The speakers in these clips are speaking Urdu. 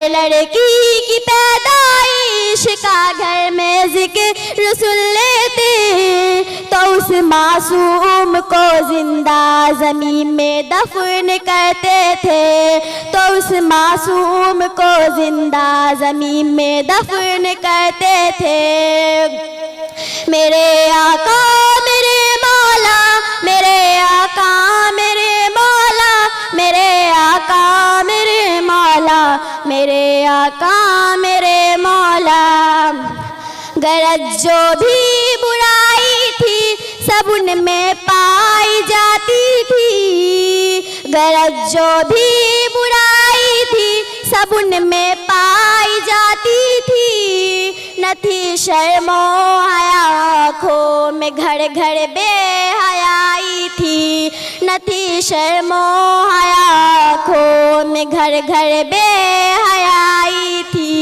لڑکی کی پیدائش کا گھر میں ذکر سن لیتے تو اس معصوم کو زندہ زمین میں دفن کرتے تھے، تو اس معصوم کو زندہ زمین میں دفن کرتے تھے۔ میرے آقا میرے مولا، میرے آقا میرے مولا، میرے آقا میرے مولا، میرے آقا میرے مولا۔ غرض جو بھی برائی تھی سب ان میں پائی جاتی تھی، غرض جو بھی برائی تھی سب ان میں پائی جاتی تھی، نہ تھی شرم و حیا آنکھوں میں گھڑ گھڑ بے حیائی تھی، نہ تھی شرم و حیا آنکھوں میں گھڑ گھڑ بے حیائی تھی۔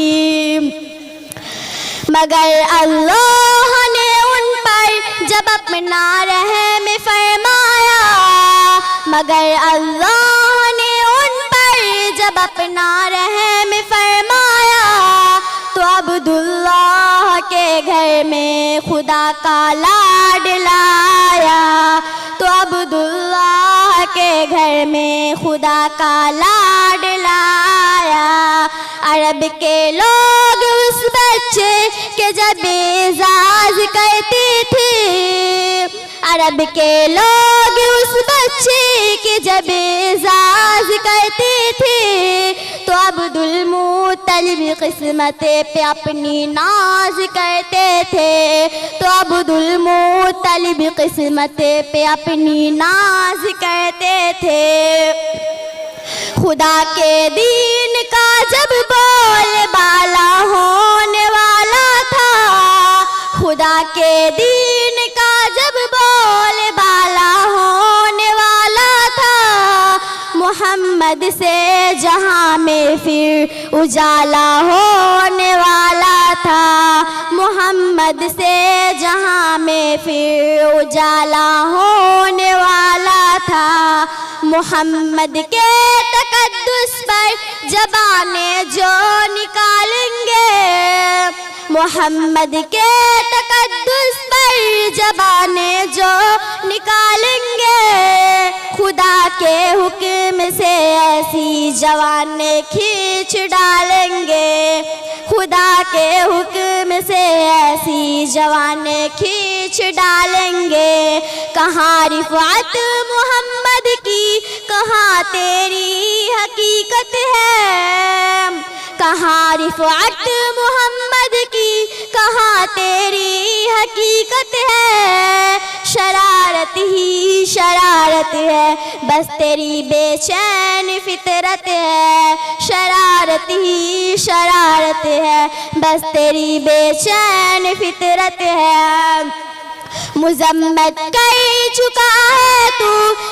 مگر اللہ نے ان پر جب اپنا رحم فرمایا، مگر اللہ نے ان پر جب اپنا رحم فرمایا تو عبداللہ کے گھر میں خدا کا لاڈ لایا، تو عبداللہ کے گھر میں خدا کا لاڈ لایا۔ عرب کے لوگ اس بچے کے جب اعزاز کرتے تھے، عرب کے لوگ اس بچے کے جب اعزاز کرتے تھے تو عبدالمطلب قسمت پہ اپنی ناز کرتے تھے، تو عبدالمطلب قسمت پہ اپنی ناز کرتے تھے۔ خدا کے دین کا جب بول بالا ہونے والا تھا، خدا کے دین کا جب بول بالا ہونے والا تھا، محمد سے جہاں میں پھر اجالا ہونے والا تھا، محمد سے جہاں میں پھر اجالا ہونے والا تھا۔ محمد کے تقدس پر زبانیں جو نکالیں گے، محمد کے تقدس پر زبانیں جو نکالیں گے، خدا کے حکم سے ایسی جوانیں کھینچ ڈالیں گے، خدا کے حکم سے ایسی جوانیں کھینچ ڈالیں گے۔ کہاں رفعت محمد کی، کہاں تیری حقیقت ہے، کہاں رفعت محمد کی، کہاں تیری حقیقت ہے، شرارت ہی شرارت ہے بس تیری بے چین فطرت ہے، شرارت ہی شرارت ہے بس تیری بے چین فطرت ہے۔ مذمت کر چکا ہے تو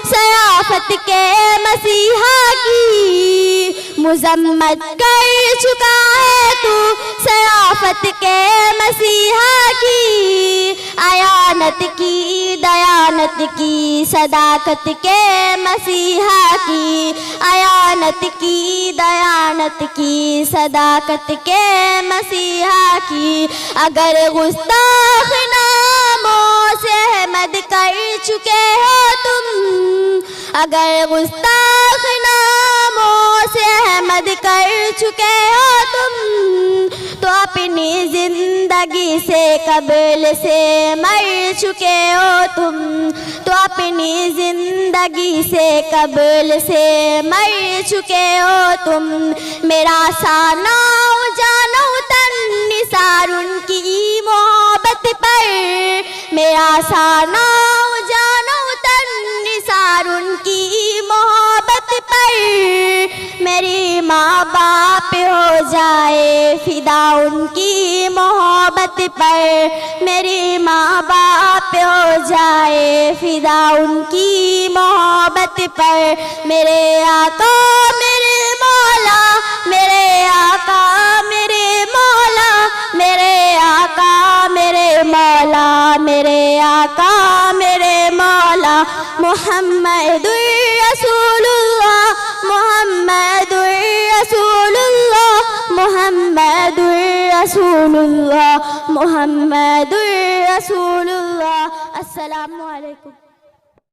شرافت کے مسیحا کی، مذمت کر چکا ہے تو شرافت کے مسیحا کی، ایانت کی دیانت کی صداقت کے مسیحا کی، ایانت کی دیانت کی صداقت کے مسیحا کی۔ اگر گستاخ ناموں سے احمد کر چکے ہو تم، اگر گستاخ ناموں سے احمد کر چکے ہو تم تو اپنی زندگی سے قبل سے مر چکے ہو تم، تو اپنی زندگی سے قبل سے مر چکے ہو تم۔ میرا سانا جانو تن نثار ان کی محبت پر، میرا سانا جانو تن نثار ان کی محبت پر، میری ماں باپ ہو جائے فدا ان کی محبت پر، میری ماں باپ ہو جائے فدا ان کی محبت پر۔ میرے آقا میرے مولا، میرے آقا میرے مولا، میرے آقا میرے مولا، میرے آقا میرے مولا، محمد رسول اللہ، محمد رسول اللہ، رسول اللہ محمد رسول اللہ. السلام علیکم.